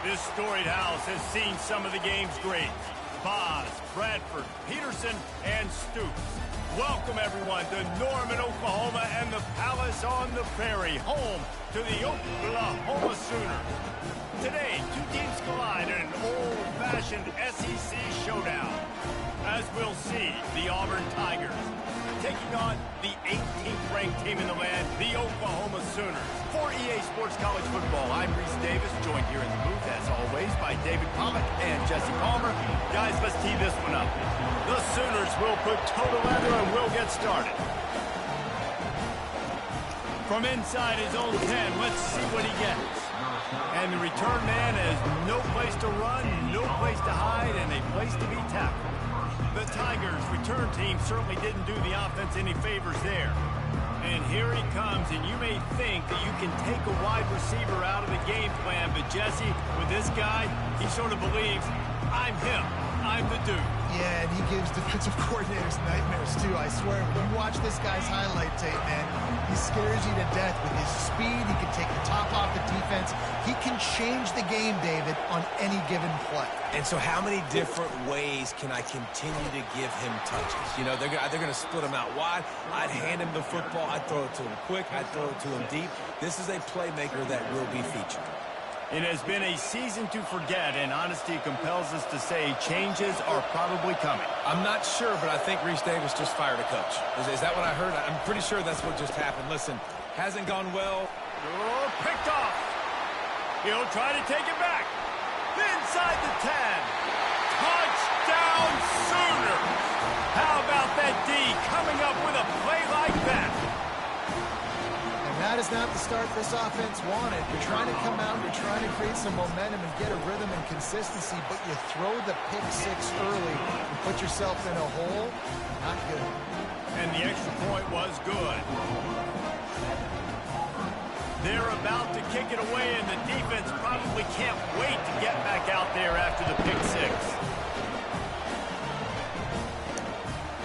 This storied house has seen some of the game's greats. Boz, Bradford, Peterson, and Stoops. Welcome, everyone, to Norman, Oklahoma, and the Palace on the Prairie, home to the Oklahoma Sooners. Today, two teams collide in an old-fashioned SEC showdown. As we'll see, the Auburn Tigers taking on the 18th ranked team in the land, the Oklahoma Sooners. For EA Sports College Football, I'm Reese Davis, joined here in the booth, as always, by David Pollack and Jesse Palmer. Guys, let's tee this one up. The Sooners will put toe to leather and we'll get started. From inside his own 10, let's see what he gets. And the return man has no place to run, no place to hide, and a place to be tackled. The Tigers' return team certainly didn't do the offense any favors there. And here he comes, and you may think that you can take a wide receiver out of the game plan, but Jesse, with this guy, he sort of believes, I'm him, I'm the dude. Yeah, and he gives defensive coordinators nightmares, too. I swear, when you watch this guy's highlight tape, man, he scares you to death with his speed. He can take the top off the defense. He can change the game, David, on any given play. And so how many different ways can I continue to give him touches? You know, they're going to split him out wide. I'd hand him the football. I'd throw it to him quick. I'd throw it to him deep. This is a playmaker that will be featured. It has been a season to forget, and honesty compels us to say changes are probably coming. I'm not sure, but I think Reese Davis just fired a coach. Is that what I heard? I'm pretty sure that's what just happened. Listen, hasn't gone well. Oh, picked off. He'll try to take it back. Inside the 10. Touchdown Sooners. How about that D coming up with a play like that? That is not the start this offense wanted. You're trying to come out, you're trying to create some momentum and get a rhythm and consistency, but you throw the pick six early and put yourself in a hole. Not good. And the extra point was good. They're about to kick it away, and the defense probably can't wait to get back out there after the pick six.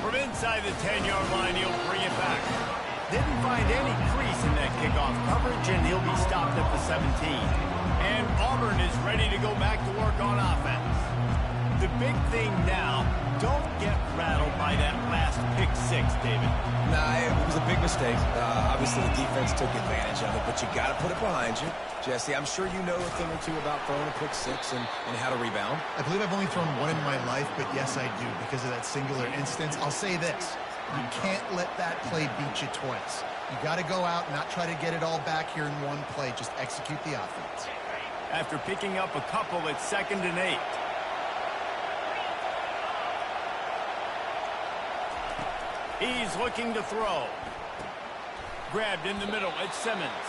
From inside the 10-yard line, he'll bring it back. Didn't find any crease in that kickoff coverage, and he'll be stopped at the 17. And Auburn is ready to go back to work on offense. The big thing now, don't get rattled by that last pick six, David. Nah, it was a big mistake. Obviously, the defense took advantage of it, but you got to put it behind you. Jesse, I'm sure you know a thing or two about throwing a pick six and how to rebound. I believe I've only thrown one in my life, but yes, I do, because of that singular instance. I'll say this. You can't let that play beat you twice. You got to go out and not try to get it all back here in one play. Just execute the offense. After picking up a couple, it's 2nd and 8. He's looking to throw. Grabbed in the middle. It's Simmons.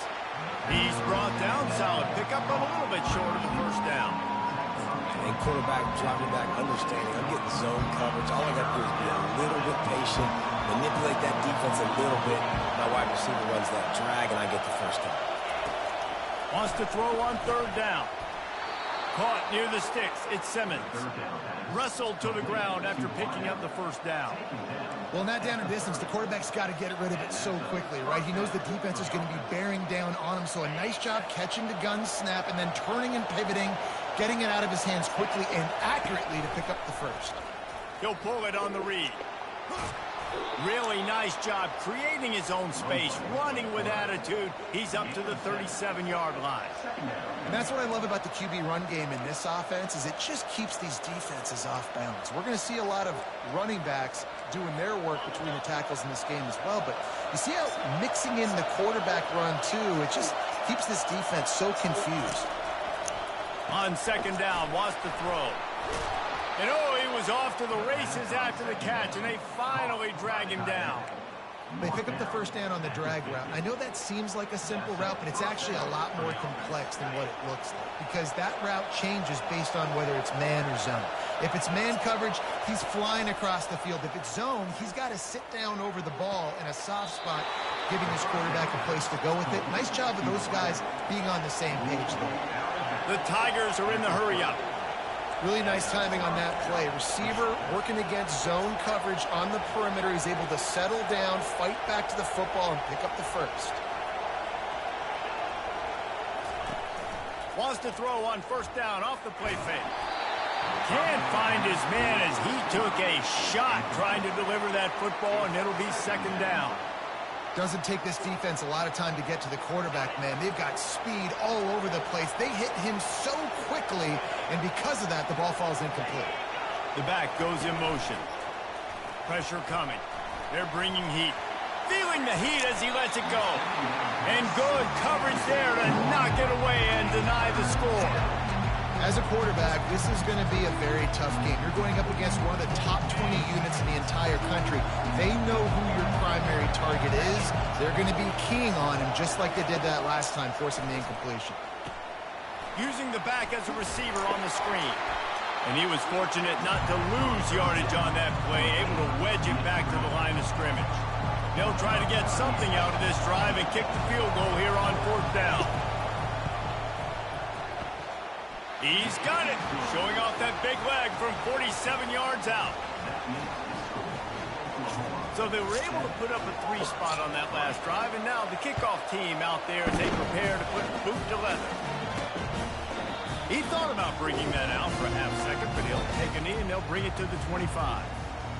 He's brought down. Solid pickup, but a little bit short of the first down. And quarterback dropping back, understanding. I'm getting zone coverage. All I got to do is be a little bit patient, manipulate that defense a little bit. My wide receiver runs that drag, and I get the first down. Wants to throw on 3rd down. Caught near the sticks. It's Simmons. Wrestled to the ground after picking up the first down. Well, in that down and distance, the quarterback's got to get rid of it so quickly, right? He knows the defense is going to be bearing down on him, so a nice job catching the gun snap and then turning and pivoting, getting it out of his hands quickly and accurately to pick up the first. He'll pull it on the read. Really nice job creating his own space, running with attitude. He's up to the 37-yard line. And that's what I love about the QB run game in this offense, is it just keeps these defenses off balance. We're going to see a lot of running backs doing their work between the tackles in this game as well, but you see how mixing in the quarterback run too, it just keeps this defense so confused. On 2nd down, wants to throw. And oh, he was off to the races after the catch, and they finally drag him down. They pick up the first down on the drag route. I know that seems like a simple route, but it's actually a lot more complex than what it looks like, because that route changes based on whether it's man or zone. If it's man coverage, he's flying across the field. If it's zone, he's got to sit down over the ball in a soft spot, giving his quarterback a place to go with it. Nice job of those guys being on the same page there. The Tigers are in the hurry-up. Really nice timing on that play. Receiver working against zone coverage on the perimeter. He's able to settle down, fight back to the football, and pick up the first. Wants to throw on first down off the play fake. Can't find his man as he took a shot trying to deliver that football, and it'll be second down. Doesn't take this defense a lot of time to get to the quarterback, man. They've got speed all over the place. They hit him so quickly, and because of that, the ball falls incomplete. The back goes in motion. Pressure coming. They're bringing heat. Feeling the heat as he lets it go. And good coverage there to knock it away and deny the score. As a quarterback, this is going to be a very tough game. You're going up against one of the top 20 units in the entire country. They know who your primary target is. They're going to be keying on him just like they did that last time, forcing the incompletion. Using the back as a receiver on the screen. And he was fortunate not to lose yardage on that play, able to wedge it back to the line of scrimmage. They'll try to get something out of this drive and kick the field goal here on fourth down. He's got it, showing off that big leg from 47 yards out. So they were able to put up a 3 spot on that last drive, and now the kickoff team out there as they prepare to put boot to leather. He thought about bringing that out for a half second, but he'll take a knee and they'll bring it to the 25.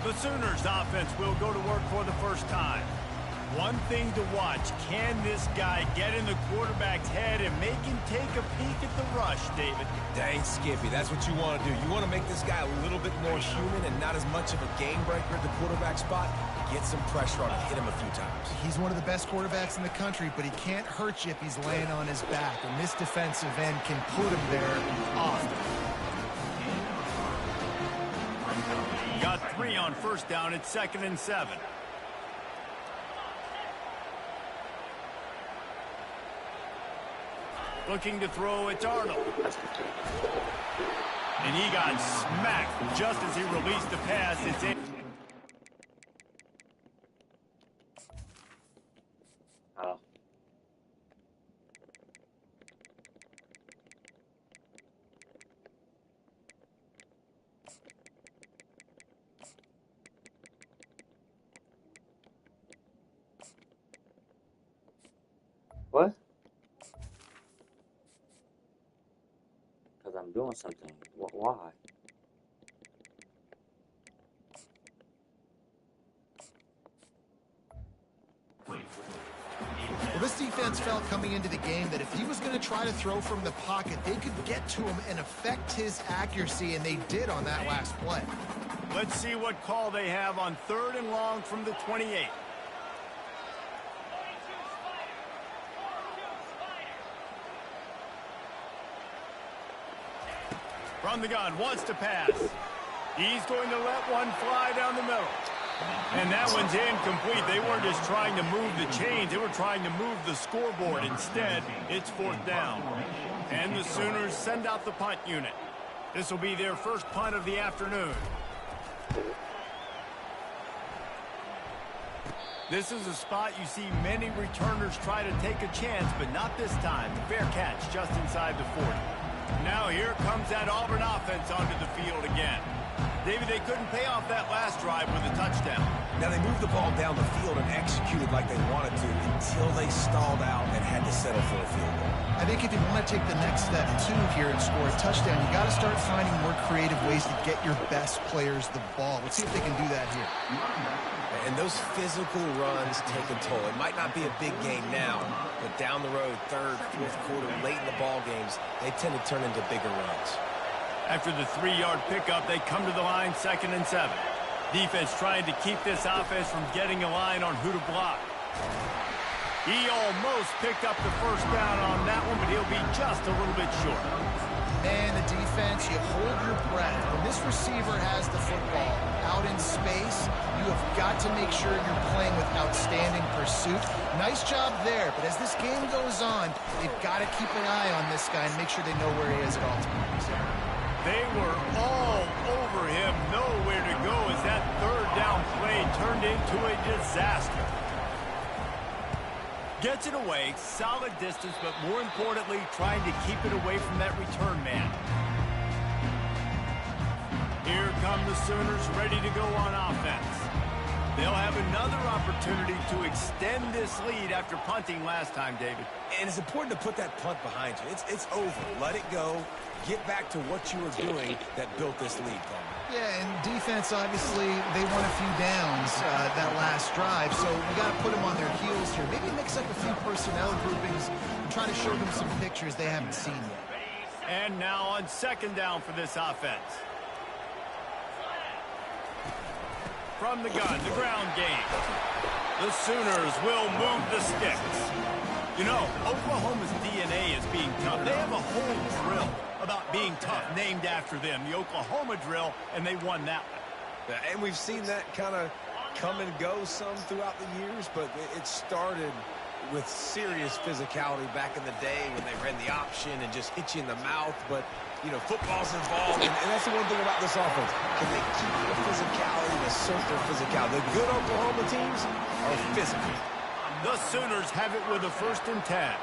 The Sooners offense will go to work for the first time. One thing to watch, can this guy get in the quarterback's head and make him take a peek at the rush, David? Dang, Skippy, that's what you want to do. You want to make this guy a little bit more human and not as much of a game breaker at the quarterback spot. Get some pressure on him, hit him a few times. He's one of the best quarterbacks in the country, but he can't hurt you if he's laying on his back, and this defensive end can put him there often. Got 3 on first down at 2nd and 7. Looking to throw, it's Arnold. And he got smacked just as he released the pass. It's in. Oh. What? Because I'm doing something. Why? Well, this defense felt coming into the game that if he was going to try to throw from the pocket, they could get to him and affect his accuracy, and they did on that last play. Let's see what call they have on 3rd and long from the 28. From the gun, wants to pass. He's going to let one fly down the middle. And that one's incomplete. They weren't just trying to move the chains. They were trying to move the scoreboard. Instead, it's 4th down. And the Sooners send out the punt unit. This will be their first punt of the afternoon. This is a spot you see many returners try to take a chance, but not this time. Fair catch just inside the 40. Now here comes that Auburn offense onto the field again. David, they couldn't pay off that last drive with a touchdown. Now they moved the ball down the field and executed like they wanted to until they stalled out and had to settle for a field goal. I think if you want to take the next step, too, here and score a touchdown, you got to start finding more creative ways to get your best players the ball. Let's see if they can do that here. And those physical runs take a toll. It might not be a big game now, but down the road, 3rd, 4th quarter, late in the ball games, they tend to turn into bigger runs. After the 3-yard pickup, they come to the line 2nd and 7. Defense trying to keep this offense from getting a line on who to block. He almost picked up the first down on that one, but he'll be just a little bit short. Man, the defense, you hold your breath. When this receiver has the football out in space, you have got to make sure you're playing with outstanding pursuit. Nice job there, but as this game goes on, they've got to keep an eye on this guy and make sure they know where he is at all times. They were all over him, nowhere to go as that 3rd down play turned into a disaster. Gets it away, solid distance, but more importantly, trying to keep it away from that return man. Here come the Sooners ready to go on offense. They'll have another opportunity to extend this lead after punting last time, David. And it's important to put that punt behind you. It's over. Let it go. Get back to what you were doing that built this lead, Palmer. Yeah, and defense, obviously, they won a few downs that last drive, so we got to put them on their heels here. Maybe mix up a few personnel groupings and try to show them some pictures they haven't seen yet. And now on second down for this offense. From the gun, the ground game. The Sooners will move the sticks. You know, Oklahoma's DNA is being tough. They have a whole drill about being tough named after them, the Oklahoma drill, and they won that one. And we've seen that kind of come and go some throughout the years, but it started with serious physicality back in the day when they ran the option and just hit you in the mouth. But, you know, football's involved, and that's the one thing about this offense. Can they keep the physicality and assert their physicality? The good Oklahoma teams are physical. The Sooners have it with a 1st and 10.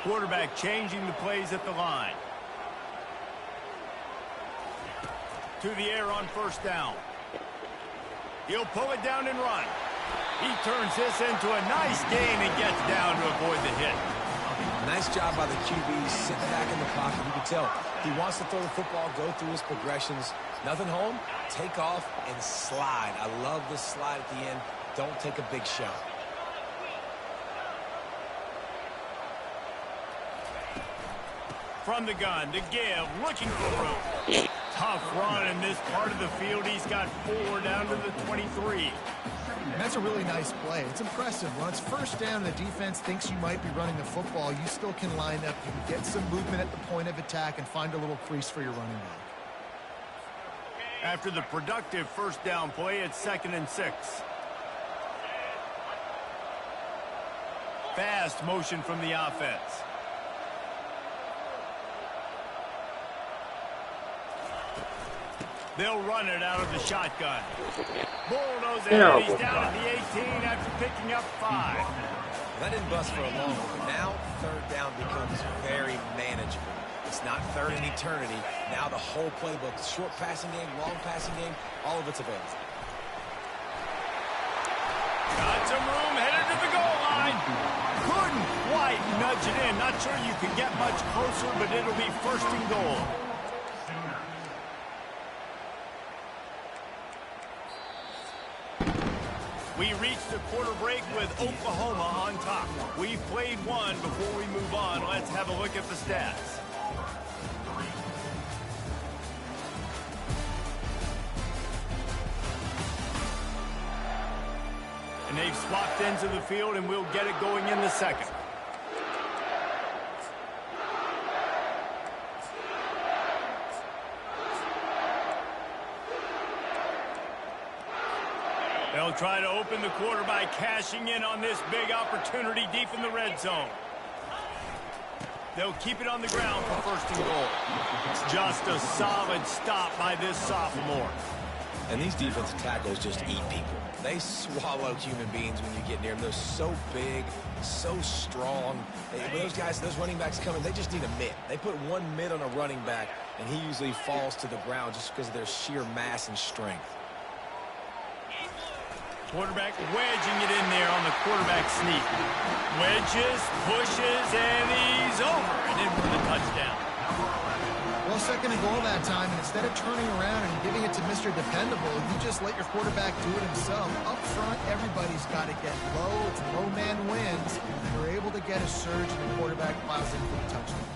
Quarterback changing the plays at the line. To the air on 1st down. He'll pull it down and run. He turns this into a nice gain and gets down to avoid the hit. Nice job by the QB, sitting back in the pocket. You can tell he wants to throw the football, go through his progressions. Nothing home, take off, and slide. I love the slide at the end. Don't take a big shot. From the gun, to give, looking for room. Tough run in this part of the field. He's got 4 down to the 23. And that's a really nice play. It's impressive. When it's 1st down and the defense thinks you might be running the football, you still can line up. You can get some movement at the point of attack and find a little crease for your running back. After the productive 1st down play, it's 2nd and 6. Fast motion from the offense. They'll run it out of the shotgun. Bulldoze it. He's down at the 18 after picking up 5. That didn't bust for a long one. Now 3rd down becomes very manageable. It's not 3rd and eternity. Now the whole playbook, short passing game, long passing game, all of it's available. Got some room, headed to the goal line. Couldn't quite nudge it in. Not sure you can get much closer, but it'll be 1st and goal. We reached the quarter break with Oklahoma on top. We've played one. Before we move on, let's have a look at the stats. And they've swapped ends of the field, and we'll get it going in the 2nd. They'll try to open the quarter by cashing in on this big opportunity deep in the red zone. They'll keep it on the ground for 1st and goal. It's just a solid stop by this sophomore. And these defensive tackles just eat people. They swallow human beings when you get near them. They're so big, so strong. When those guys, those running backs come in, they just need a mid. They put one mid on a running back, and he usually falls to the ground just because of their sheer mass and strength. Quarterback wedging it in there on the quarterback sneak. Wedges, pushes, and he's over and in for the touchdown. Well, 2nd and goal that time, and instead of turning around and giving it to Mr. Dependable, you just let your quarterback do it himself. Up front, everybody's got to get low. It's low man wins, and you're able to get a surge, and the quarterback plows in for the touchdown.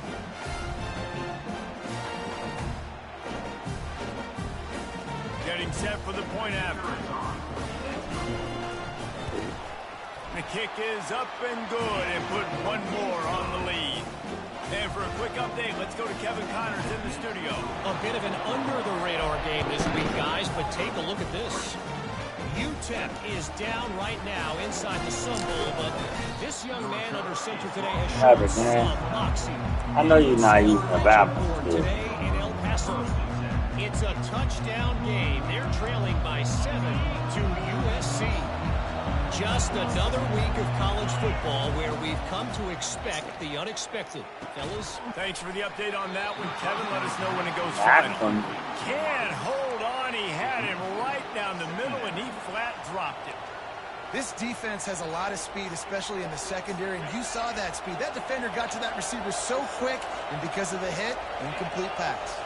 Getting set for the point after. The kick is up and good and put one more on the lead. And for a quick update, let's go to Kevin Connors in the studio. A bit of an under-the-radar game this week, guys, but take a look at this. UTEP is down right now inside the Sun Bowl, but this young man under center today has shown some moxie. I know you're not using the Baptist today in El Paso. It's a touchdown game. They're trailing by 7 to USC. Just another week of college football where we've come to expect the unexpected. Fellas? Thanks for the update on that one, Kevin. Let us know when it goes final. Can't hold on one, he had him right down the middle, and he flat dropped it. This defense has a lot of speed, especially in the secondary, and you saw that speed. That defender got to that receiver so quick, and because of the hit, incomplete pass.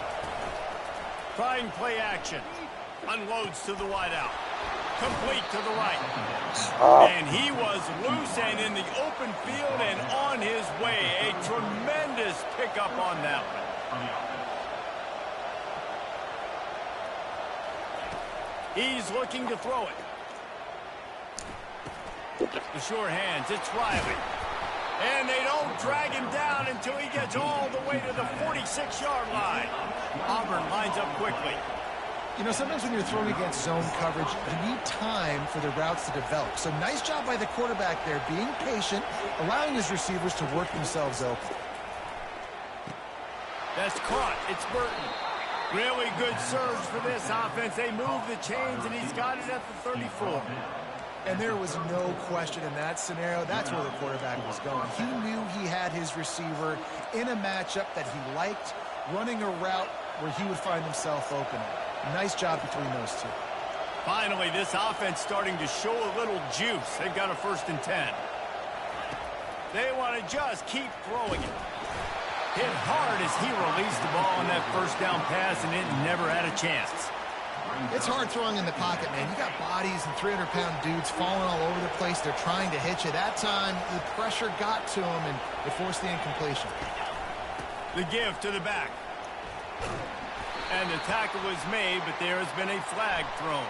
Trying play action. Unloads to the wideout. Complete to the right. And he was loose and in the open field and on his way. A tremendous pickup on that one. He's looking to throw it. The sure hands, it's Riley. And they don't drag him down until he gets all the way to the 46-yard line. Auburn lines up quickly. You know, sometimes when you're throwing against zone coverage, you need time for the routes to develop. So nice job by the quarterback there, being patient, allowing his receivers to work themselves open. That's caught. It's Burton. Really good surge for this offense. They move the chains, and he's got it at the 34. And there was no question in that scenario. That's where the quarterback was going. He knew he had his receiver in a matchup that he liked, running a route where he would find himself open. Nice job between those two. Finally, this offense starting to show a little juice. They've got a 1st and 10. They want to just keep throwing it. Hit hard as he released the ball on that 1st down pass, and it never had a chance. It's hard throwing in the pocket, man. You got bodies and 300-pound dudes falling all over the place. They're trying to hit you. That time, the pressure got to him, and it forced the incompletion. The give to the back. And the tackle was made, but there has been a flag thrown.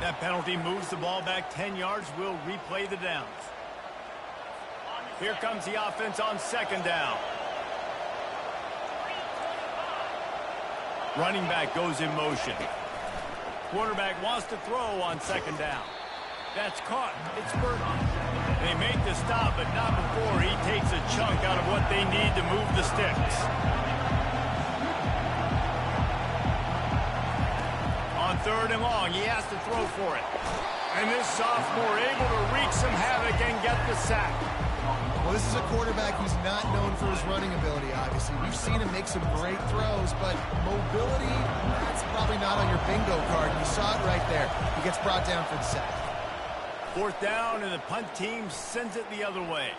That penalty moves the ball back 10 yards. We'll replay the downs. Here comes the offense on 2nd down. Running back goes in motion. Quarterback wants to throw on 2nd down. That's caught. It's Burton. They make the stop, but not before he takes a chunk out of what they need to move the sticks. On 3rd and long, he has to throw for it. And this sophomore able to wreak some havoc and get the sack. Well, this is a quarterback who's not known for his running ability, obviously. We've seen him make some great throws, but mobility, that's probably not on your bingo card. You saw it right there. He gets brought down for the sack. 4th down, and the punt team sends it the other way.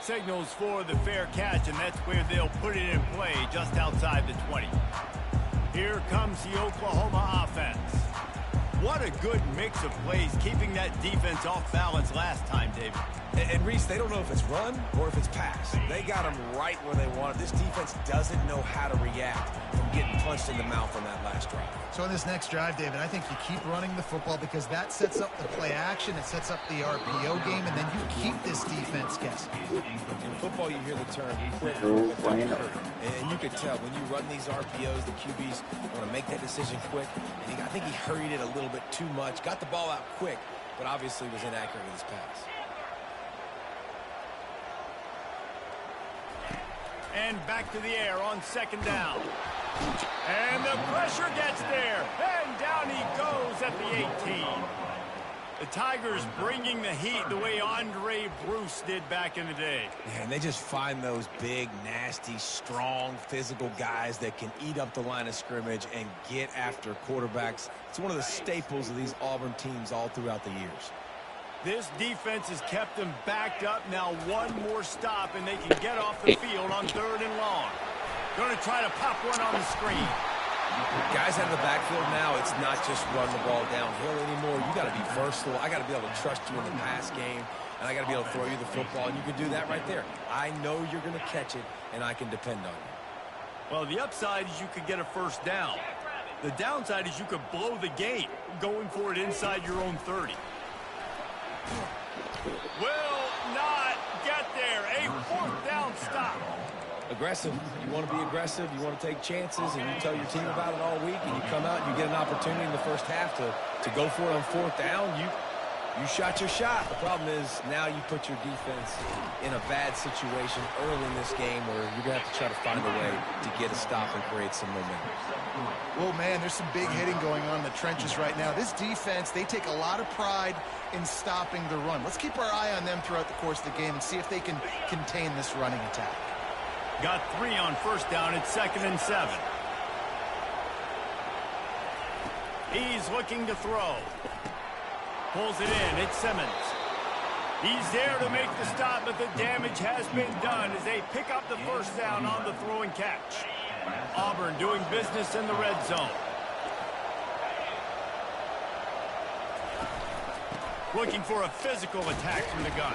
Signals for the fair catch, and that's where they'll put it in play, just outside the 20. Here comes the Oklahoma offense. What a good mix of plays, keeping that defense off balance last time, David. And Reese, they don't know if it's run or if it's pass. They got them right where they want it. This defense doesn't know how to react from getting punched in the mouth on that last drive. So in this next drive, David, I think you keep running the football because that sets up the play action, it sets up the RPO game, and then you keep this defense guessing. In football, you hear the term quick, and you can tell when you run these RPOs, the QBs want to make that decision quick. And I think he hurried it a little bit too much, got the ball out quick, but obviously was inaccurate in his pass. And back to the air on 2nd down. And the pressure gets there. And down he goes at the 18. The Tigers bringing the heat the way Andre Bruce did back in the day. Yeah, and they just find those big, nasty, strong, physical guys that can eat up the line of scrimmage and get after quarterbacks. It's one of the staples of these Auburn teams all throughout the years. This defense has kept them backed up. Now one more stop, and they can get off the field on 3rd and long. Going to try to pop one on the screen. Guys out of the backfield now, it's not just run the ball downhill anymore. You got to be versatile. I got to be able to trust you in the pass game, and I got to be able to throw you the football, and you can do that right there. I know you're going to catch it, and I can depend on you. Well, the upside is you could get a 1st down. The downside is you could blow the game going for it inside your own 30. Will not get there. A 4th down stop. Aggressive. You want to be aggressive. You want to take chances, and you tell your team about it all week, and you come out and you get an opportunity in the first half to go for it on 4th down. You shot your shot. The problem is now you put your defense in a bad situation early in this game where you're going to have to try to find a way to get a stop and create some momentum. Well, man, there's some big hitting going on in the trenches right now. This defense, they take a lot of pride in stopping the run. Let's keep our eye on them throughout the course of the game and see if they can contain this running attack. Got 3 on first down. It's 2nd and 7. He's looking to throw. Pulls it in. It's Simmons. He's there to make the stop, but the damage has been done as they pick up the first down on the throw and catch. Auburn doing business in the red zone. Looking for a physical attack from the gun.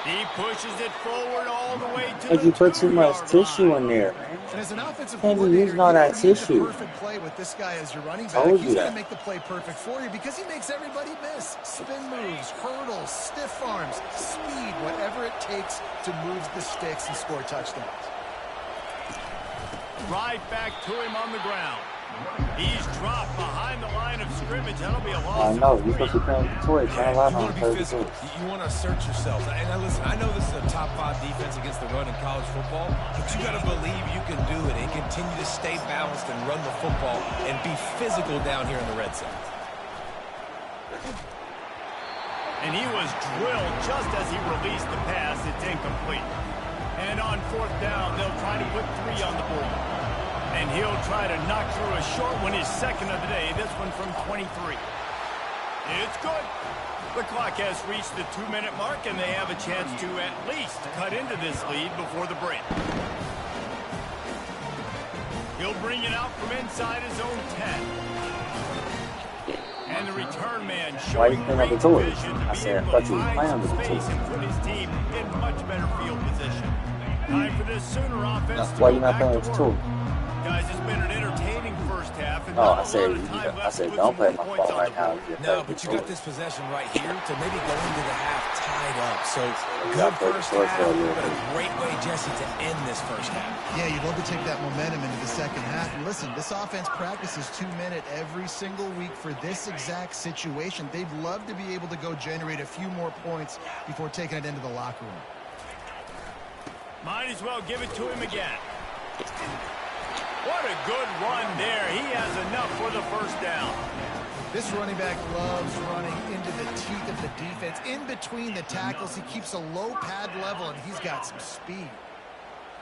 He pushes it forward all the way to the you put too much 2-yard tissue line. in there, man. And as an offensive Can't be coordinator, using all that you need the tissue. perfect play with this guy as your running back. Told He's you going to that. make the play perfect for you because he makes everybody miss. Spin moves, hurdles, stiff arms, speed, whatever it takes to move the sticks and score touchdowns. Right back to him on the ground. He's dropped behind the line of scrimmage. That'll be a I loss know, of you're 3. supposed to be playing with the toys. Trying to lie You on want to be 32. physical. You want to assert yourself. And now listen, I know this is a top 5 defense against the run in college football, but you got to believe you can do it and continue to stay balanced and run the football and be physical down here in the red zone. And he was drilled just as he released the pass. It's incomplete. And on 4th down, they'll try to put 3 on the board. And he'll try to knock through a short one, his 2nd of the day. This one from 23. It's good. The clock has reached the 2-minute mark, and they have a chance to at least cut into this lead before the break. He'll bring it out from inside his own 10. And the return man Why you showing clean up great the toys? vision I to be said, I able thought to you was find playing some with the space toys. and put his team in much better field position. Time for this Sooner offense to Why go you not back playing to with the work. toys? Guys, it's been an entertaining first half. And Oh, not I a said, lot of time I left said, to put don't some play more my points ball on right the now. board. No, but you got this possession right here to maybe go into the half tied up. So good first half, but a great way, Jesse, to end this first half. Yeah, you'd love to take that momentum into the second half. And listen, this offense practices 2-minute every single week for this exact situation. They'd love to be able to go generate a few more points before taking it into the locker room. Might as well give it to him again. What a good run there. He has enough for the first down. This running back loves running into the teeth of the defense. In between the tackles, he keeps a low pad level, and he's got some speed.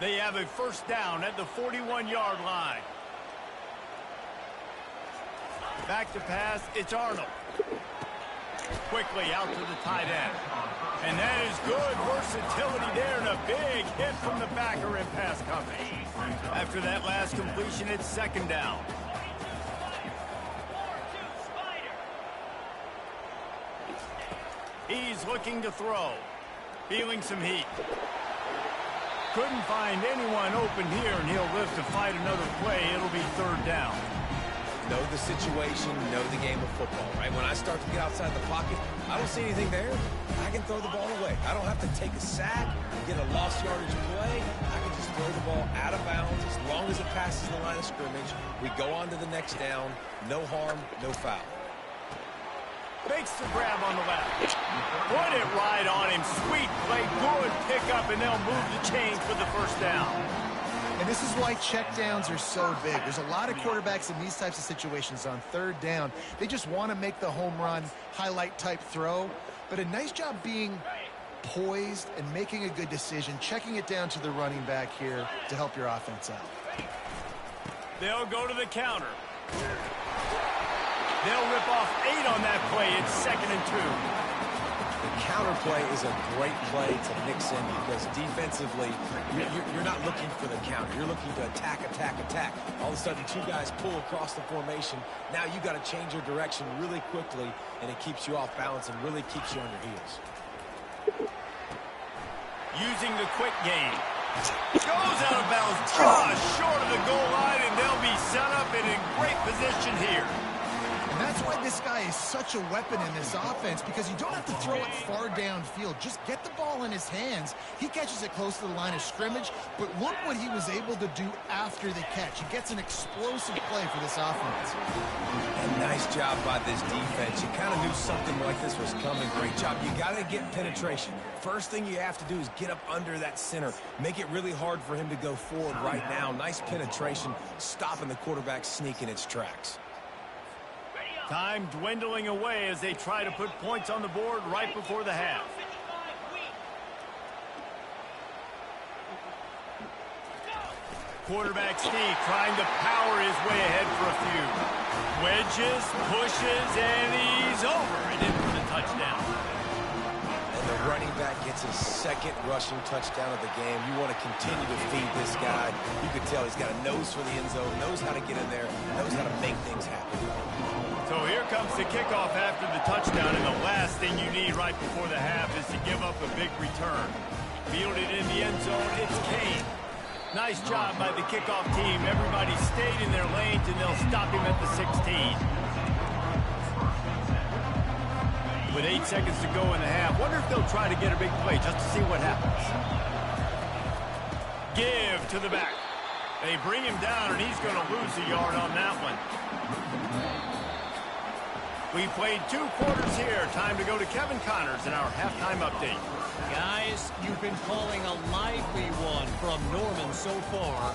They have a first down at the 41-yard line. Back to pass, it's Arnold. Quickly out to the tight end. And that is good versatility there, and a big hit from the backer in pass coverage. After that last completion, it's 2nd down. He's looking to throw. Feeling some heat. Couldn't find anyone open here, and he'll live to fight another play. It'll be 3rd down. Know the situation, know the game of football, right? When I start to get outside the pocket, I don't see anything there. I can throw the ball away. I don't have to take a sack, get a lost yardage play. I can just throw the ball out of bounds as long as it passes the line of scrimmage. We go on to the next down. No harm, no foul. Makes the grab on the left. Put it right on him. Sweet play. Good pickup, and they'll move the chains for the first down. And this is why checkdowns are so big. There's a lot of quarterbacks in these types of situations on 3rd down. They just want to make the home run, highlight type throw. But a nice job being poised and making a good decision, checking it down to the running back here to help your offense out. They'll go to the counter. They'll rip off 8 on that play. It's 2nd and 2. The counter play is a great play to mix in because defensively, you're not looking for the counter. You're looking to attack, attack, attack. All of a sudden, 2 guys pull across the formation. Now you got to change your direction really quickly, and it keeps you off balance and really keeps you on your heels. Using the quick game. Goes out of bounds just short of the goal line, and they'll be set up and in great position here. And that's why this guy is such a weapon in this offense, because you don't have to throw it far downfield. Just get the ball in his hands. He catches it close to the line of scrimmage, but look what he was able to do after the catch. He gets an explosive play for this offense. And nice job by this defense. You kind of knew something like this was coming. Great job. You got to get penetration. First thing you have to do is get up under that center. Make it really hard for him to go forward right now. Nice penetration, stopping the quarterback sneak in its tracks. Time dwindling away as they try to put points on the board right before the half. quarterback sneak, trying to power his way ahead for a few. Wedges, pushes, and he's over and in for the touchdown. And the running back gets his second rushing touchdown of the game. You want to continue to feed this guy. You can tell he's got a nose for the end zone, knows how to get in there, knows how to make things happen. So here comes the kickoff after the touchdown, and the last thing you need right before the half is to give up a big return. Fielded in the end zone, it's Kane. Nice job by the kickoff team. Everybody stayed in their lanes, and they'll stop him at the 16. With 8 seconds to go in the half, wonder if they'll try to get a big play just to see what happens. Give to the back. They bring him down, and he's going to lose a yard on that one. We played 2 quarters here. Time to go to Kevin Connors in our halftime update. Guys, you've been calling a lively one from Norman so far.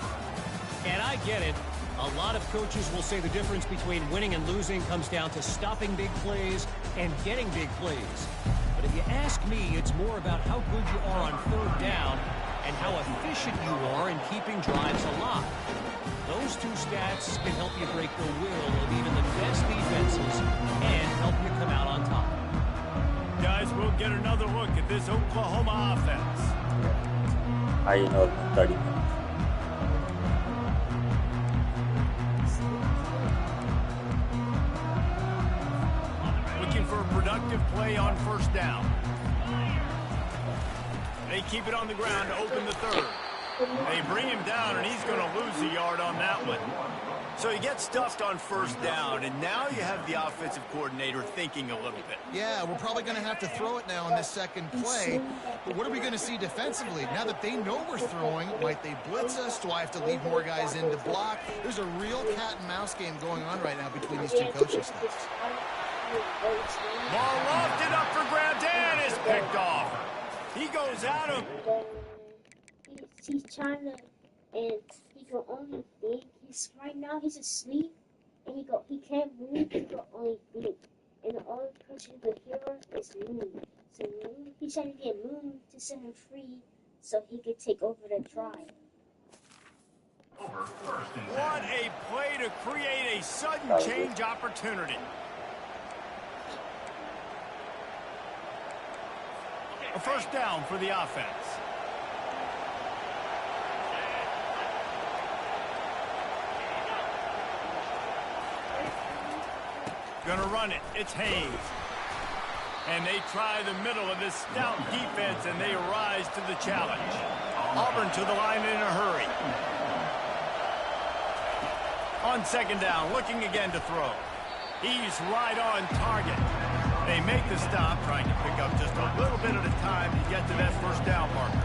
And I get it. A lot of coaches will say the difference between winning and losing comes down to stopping big plays and getting big plays. But if you ask me, it's more about how good you are on 3rd down and how efficient you are in keeping drives alive. Those 2 stats can help you break the will of even the best defenses and help you come out on top. Guys, we'll get another look at this Oklahoma offense. I know 30. Looking for a productive play on 1st down. They keep it on the ground to open the 3rd. They bring him down, and he's going to lose a yard on that one. So he gets stuffed on 1st down, and now you have the offensive coordinator thinking a little bit. Yeah, we're probably going to have to throw it now in this second play. But what are we going to see defensively? Now that they know we're throwing, might they blitz us? Do I have to leave more guys in to block? There's a real cat-and-mouse game going on right now between these 2 coaching staffs. Ball lofted up for grabs and is picked off. He goes at him. He's trying to, and he can only think. Right now he's asleep, and he can't move. He can only think, and the only person who can hear him is Moon. So he's trying to get Moon to set him free, so he could take over the drive. What a play to create a sudden change opportunity. A 1st down for the offense. Gonna run it. It's Hayes. And they try the middle of this stout defense, and they rise to the challenge. Auburn to the line in a hurry. On 2nd down, looking again to throw. He's right on target. They make the stop, trying to pick up just a little bit at a time to get to that 1st down marker.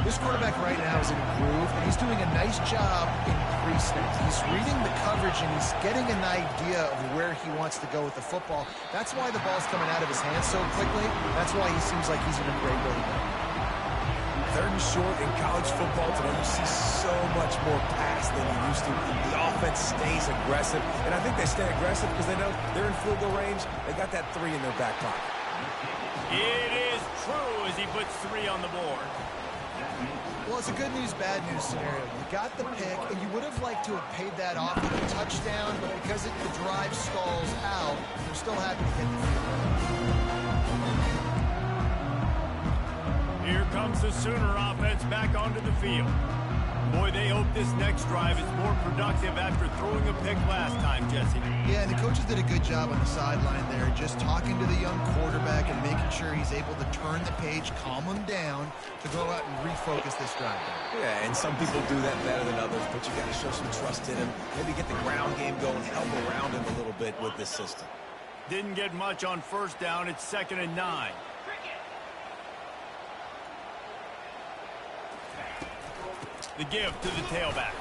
This quarterback right now is in a groove, and he's doing a nice job in pre-snap. He's reading the coverage, and he's getting an idea of where he wants to go with the football. That's why the ball's coming out of his hands so quickly. That's why he seems like he's in a great way. 3rd and short in college football today, you see so much more pass than you used to. The offense stays aggressive, and I think they stay aggressive because they know they're in field goal range. They got that 3 in their back pocket. It is true as he puts 3 on the board. Well, it's a good news, bad news scenario. You got the pick, and you would have liked to have paid that off with a touchdown, but because the drive stalls out, you're still happy to get the field. Here comes the Sooner offense back onto the field. Boy, they hope this next drive is more productive after throwing a pick last time, Jesse. Yeah, and the coaches did a good job on the sideline there, just talking to the young quarterback and making sure he's able to turn the page, calm him down, to go out and refocus this drive. Yeah, and some people do that better than others, but you got to show some trust in him. Maybe get the ground game going, help around him a little bit with this system. Didn't get much on 1st down. It's 2nd and 9. The give to the tailback.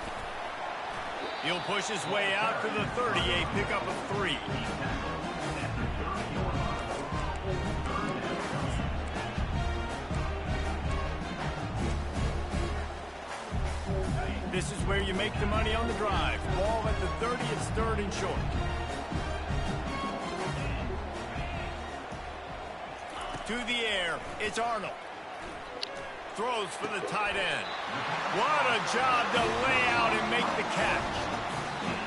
He'll push his way out to the 30, a pickup of 3. This is where you make the money on the drive. Ball at the 30, it's 3rd and short. To the air, it's Arnold. throws for the tight end. What a job to lay out and make the catch.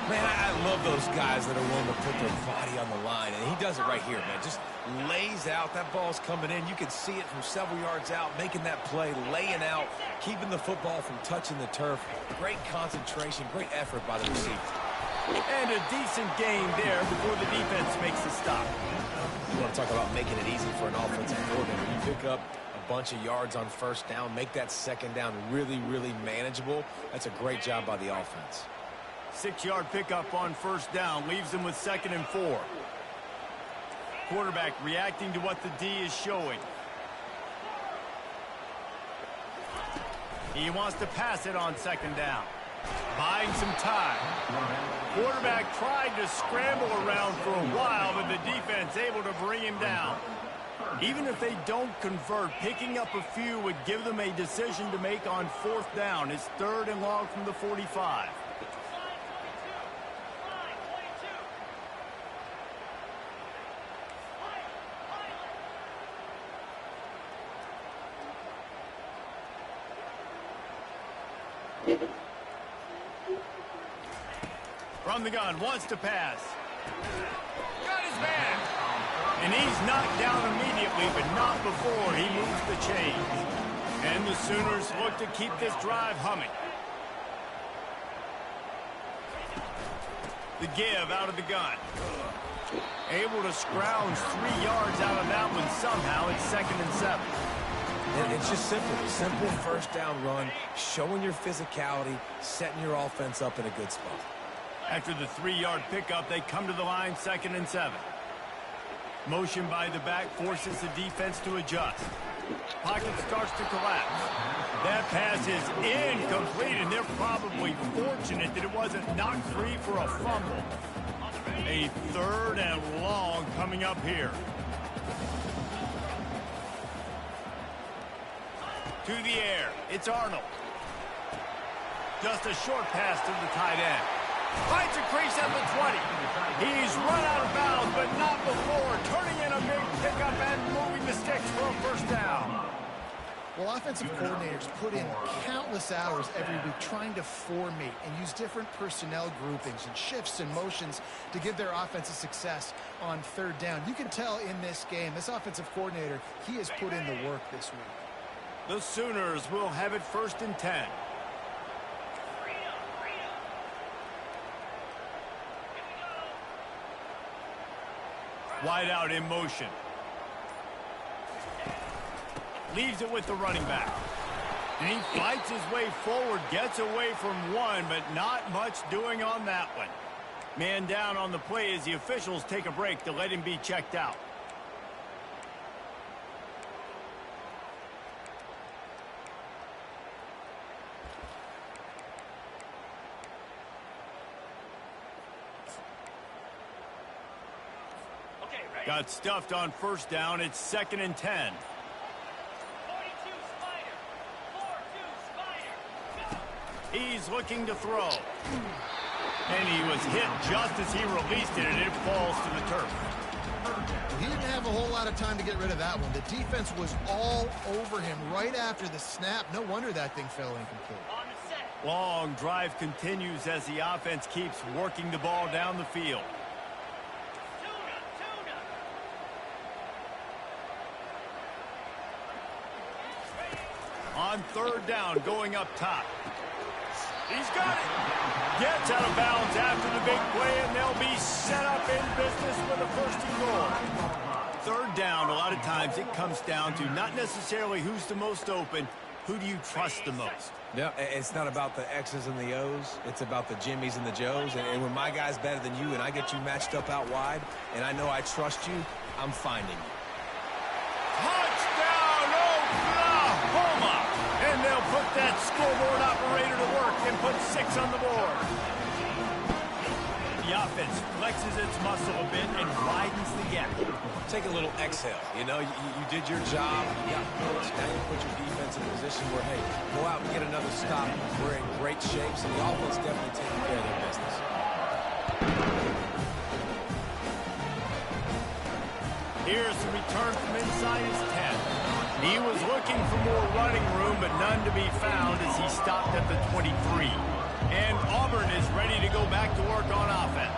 Man, I love those guys that are willing to put their body on the line, and he does it right here, man. Just lays out. That ball's coming in. You can see it from several yards out, making that play, laying out, keeping the football from touching the turf. Great concentration, great effort by the receiver. And a decent game there before the defense makes the stop. You want to talk about making it easy for an offensive coordinator. You pick up a bunch of yards on first down, make that second down really, really manageable. That's a great job by the offense. 6-yard pickup on first down leaves them with 2nd and 4. Quarterback reacting to what the D is showing. He wants to pass it on 2nd down. Buying some time. Quarterback tried to scramble around for a while, but the defense able to bring him down. Even if they don't convert, picking up a few would give them a decision to make on 4th down. It's 3rd and long from the 45. From the gun, wants to pass. Got his man. And he's knocked down immediately, but not before he moves the chains. And the Sooners look to keep this drive humming. The give out of the gun. Able to scrounge 3 yards out of that one somehow. It's 2nd and 7. And it's just simple first down run, showing your physicality, setting your offense up in a good spot. After the 3-yard pickup, they come to the line, 2nd and 7. Motion by the back forces the defense to adjust. Pocket starts to collapse. That pass is incomplete, and they're probably fortunate that it wasn't knocked free for a fumble. A 3rd and long coming up here. To the air, it's Arnold. Just a short pass to the tight end. Finds a crease at the 20. He's run out of bounds, but not before. Turning in a big pickup and moving the sticks for a first down. Well, offensive coordinators put in countless hours every week trying to formate and use different personnel groupings and shifts and motions to give their offense a success on 3rd down. You can tell in this game, this offensive coordinator, he has put in the work this week. The Sooners will have it 1st and 10. Wide out in motion. Leaves it with the running back. And he fights his way forward, gets away from one, but not much doing on that one. Man down on the play as the officials take a break to let him be checked out. Got stuffed on first down. It's 2nd and 10. He's looking to throw. And he was hit just as he released it, and it falls to the turf. He didn't have a whole lot of time to get rid of that one. The defense was all over him right after the snap. No wonder that thing fell incomplete. Long drive continues as the offense keeps working the ball down the field. On 3rd down, going up top. He's got it. Gets out of bounds after the big play, and they'll be set up in business with a 1st and goal. 3rd down, a lot of times it comes down to not necessarily who's the most open, who do you trust the most? Yeah, it's not about the X's and the O's. It's about the Jimmies and the Joes. And when my guy's better than you and I get you matched up out wide, and I know I trust you, I'm finding you. Touchdown, Oklahoma! And they'll put that scoreboard operator to work and put 6 on the board. The offense flexes its muscle a bit and widens the gap. Take a little exhale. You know, you did your job. You got points. Now you put your defense in a position where, hey, go out and get another stop. We're in great shape, so the offense definitely taking care of their business. Here's the return from inside his 10. He was looking for more running room, but none to be found as he stopped at the 23. And Auburn is ready to go back to work on offense.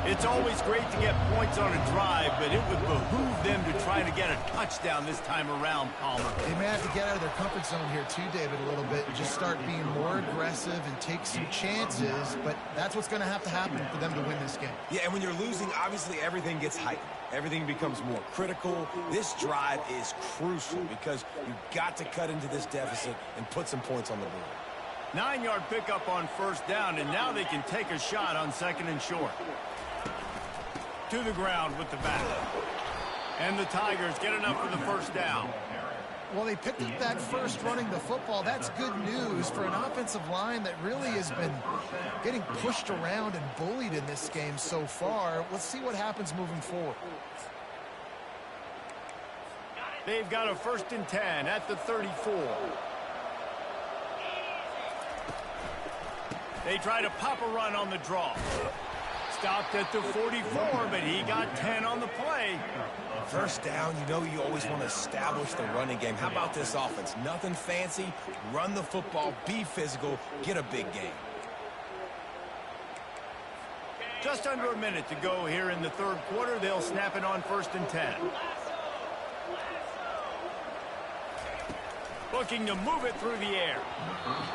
It's always great to get points on a drive, but it would behoove them to try to get a touchdown this time around, Palmer. They may have to get out of their comfort zone here too, David, a little bit, and just start being more aggressive and take some chances, but that's what's going to have to happen for them to win this game. Yeah, and when you're losing, obviously everything gets heightened. Everything becomes more critical. This drive is crucial because you've got to cut into this deficit and put some points on the board. 9-yard pickup on first down, and now they can take a shot on second and short. To the ground with the back. And the Tigers get enough for the first down. Well, they picked up that first running the football. That's good news for an offensive line that really has been getting pushed around and bullied in this game so far. Let's see what happens moving forward. They've got a 1st and 10 at the 34. They try to pop a run on the draw. Stopped at the 44, but he got 10 on the play. First down, you know you always want to establish the running game. How about this offense? Nothing fancy. Run the football, be physical, get a big gain. Just under a minute to go here in the third quarter. They'll snap it on 1st and 10. Looking to move it through the air.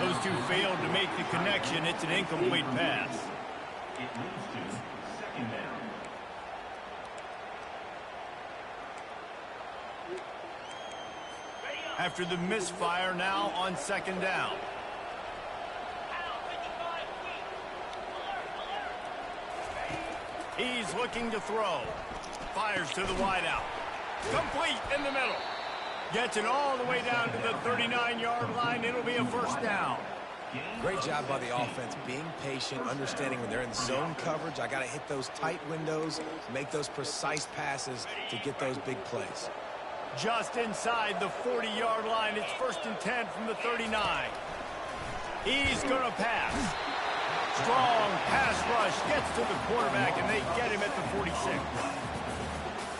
Those two failed to make the connection. It's an incomplete pass. After the misfire, now on 2nd down. He's looking to throw. Fires to the wideout. Complete in the middle. Gets it all the way down to the 39-yard line. It'll be a 1st down. Great job by the offense, being patient, understanding when they're in zone coverage, I got to hit those tight windows, make those precise passes to get those big plays. Just inside the 40-yard line. It's 1st and 10 from the 39. He's going to pass. Strong pass rush gets to the quarterback, and they get him at the 46.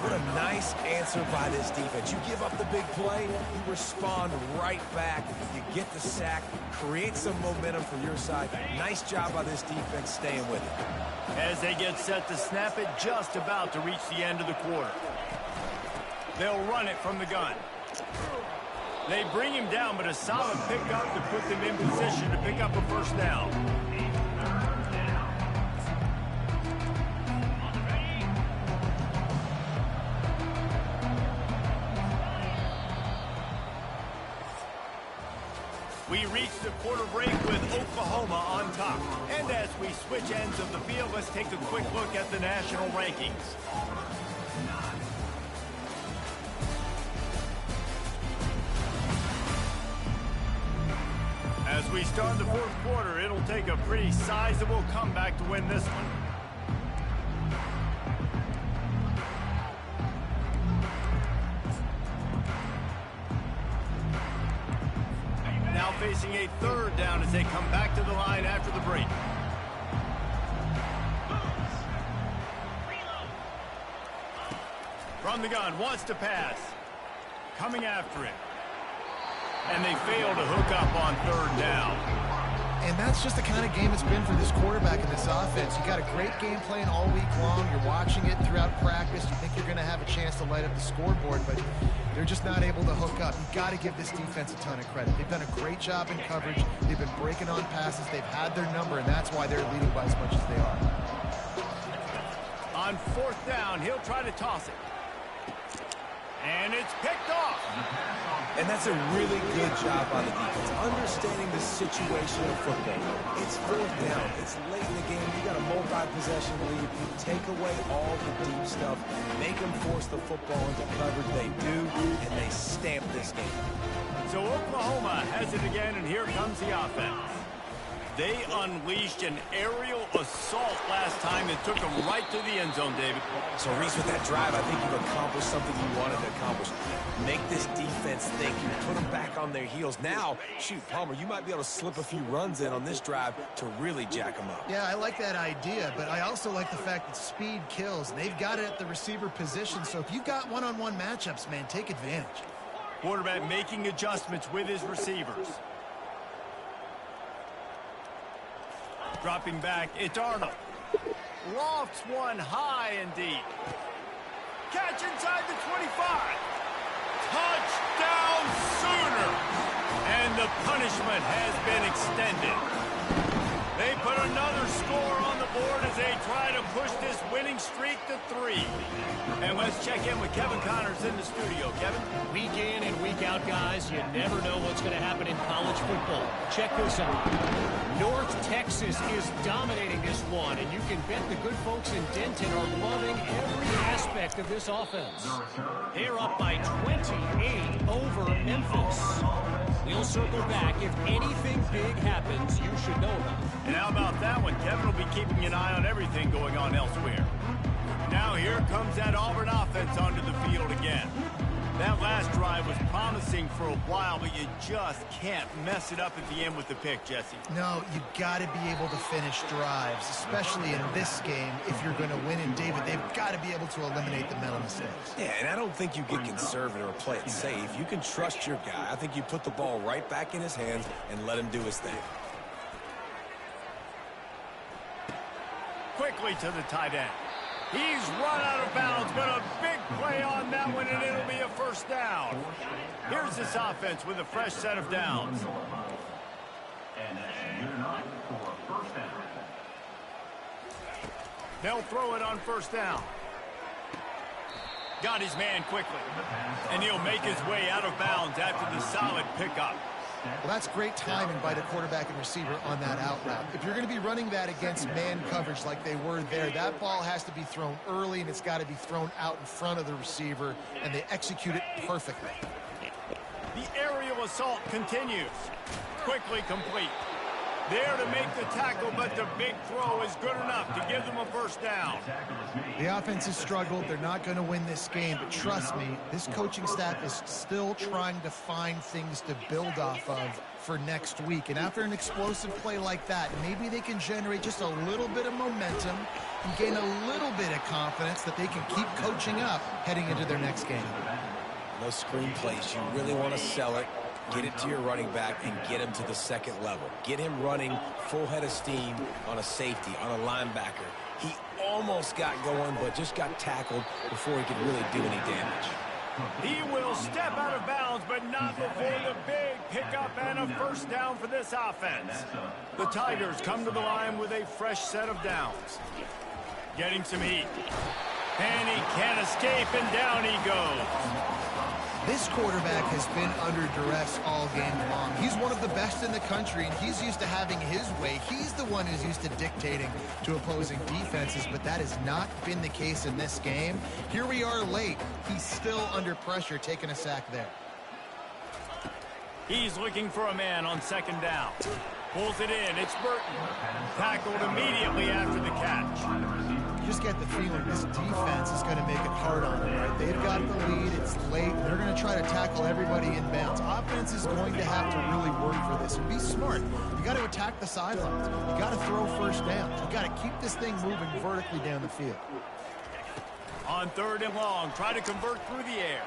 What a nice answer by this defense. You give up the big play, you respond right back. You get the sack, create some momentum for your side. Nice job by this defense staying with it. As they get set to snap it, just about to reach the end of the quarter. They'll run it from the gun. They bring him down, but a solid pickup to put them in position to pick up a 1st down. We reach the quarter break with Oklahoma on top. And as we switch ends of the field, let's take a quick look at the national rankings. As we start the 4th quarter, it'll take a pretty sizable comeback to win this one. Now facing a 3rd down as they come back to the line after the break. From the gun, wants to pass. Coming after it. And they fail to hook up on 3rd down. And that's just the kind of game it's been for this quarterback in this offense. You got a great game plan all week long. You're watching it throughout practice. You think you're going to have a chance to light up the scoreboard, but they're just not able to hook up. You've got to give this defense a ton of credit. They've done a great job in coverage. They've been breaking on passes. They've had their number, and that's why they're leading by as much as they are. On 4th down, he'll try to toss it. And it's picked off. And that's a really good job by the defense, understanding the situation of football. It's 4th down. It's late in the game. You got a multi-possession lead. Take away all the deep stuff. Make them force the football into coverage. They do, and they stamp this game. So Oklahoma has it again, and here comes the offense. They unleashed an aerial assault last time that took them right to the end zone, David. So, Reese, with that drive, I think you've accomplished something you wanted to accomplish. Make this defense think. You put them back on their heels. Now, shoot, Palmer, you might be able to slip a few runs in on this drive to really jack them up. Yeah, I like that idea, but I also like the fact that speed kills. They've got it at the receiver position, so if you've got one-on-one matchups, man, take advantage. Quarterback making adjustments with his receivers. Dropping back, it's Arnold. Lofts one high and deep. Catch inside the 25. Touchdown Sooners! And the punishment has been extended. They put another score on the board as they try to push this winning streak to 3. And let's check in with Kevin Connors in the studio. Kevin? Week in and week out, guys, you never know what's going to happen in college football. Check this out. North Texas is dominating this one, and you can bet the good folks in Denton are loving every aspect of this offense. They're up by 28 over Memphis. We'll circle back. If anything big happens, you should know about it. And how about that one? Kevin will be keeping an eye on everything going on elsewhere. Now here comes that Auburn offense onto the field again. That last drive was promising for a while, but you just can't mess it up at the end with the pick, Jesse. No, you got to be able to finish drives, especially in this game. If you're going to win in David, they've got to be able to eliminate the mental mistakes. Yeah, and I don't think you get conservative or play it safe. You can trust your guy. I think you put the ball right back in his hands and let him do his thing. Quickly to the tight end. He's run out of bounds, but a big play on that one, and it'll be a first down. Here's this offense with a fresh set of downs. They'll throw it on first down. Got his man quickly, and he'll make his way out of bounds after the solid pickup. Well, that's great timing by the quarterback and receiver on that out route. If you're going to be running that against man coverage like they were there, that ball has to be thrown early, and it's got to be thrown out in front of the receiver, and they execute it perfectly. The aerial assault continues. Quickly complete. There to make the tackle, but the big throw is good enough to give them a first down. The offense has struggled. They're not going to win this game, but trust me, this coaching staff is still trying to find things to build off of for next week. And after an explosive play like that, maybe they can generate just a little bit of momentum and gain a little bit of confidence that they can keep coaching up heading into their next game. Those screen plays, you really want to sell it. Get it to your running back and get him to the second level. Get him running full head of steam on a safety, on a linebacker. He almost got going, but just got tackled before he could really do any damage. He will step out of bounds, but not before the big pickup and a first down for this offense. The Tigers come to the line with a fresh set of downs. Getting some heat. And he can't escape, and down he goes. This quarterback has been under duress all game long. He's one of the best in the country, and he's used to having his way. He's the one who's used to dictating to opposing defenses, but that has not been the case in this game. Here we are late. He's still under pressure, taking a sack there. He's looking for a man on second down. Pulls it in. It's Burton. Tackled immediately after the catch. You just get the feeling this defense is going to make it hard on them, right? They've got the lead. It's late. They're going to try to tackle everybody in bounds. Offense is going to have to really work for this and be smart. You got to attack the sidelines. You got to throw first downs. You got to keep this thing moving vertically down the field. On third and long, try to convert through the air.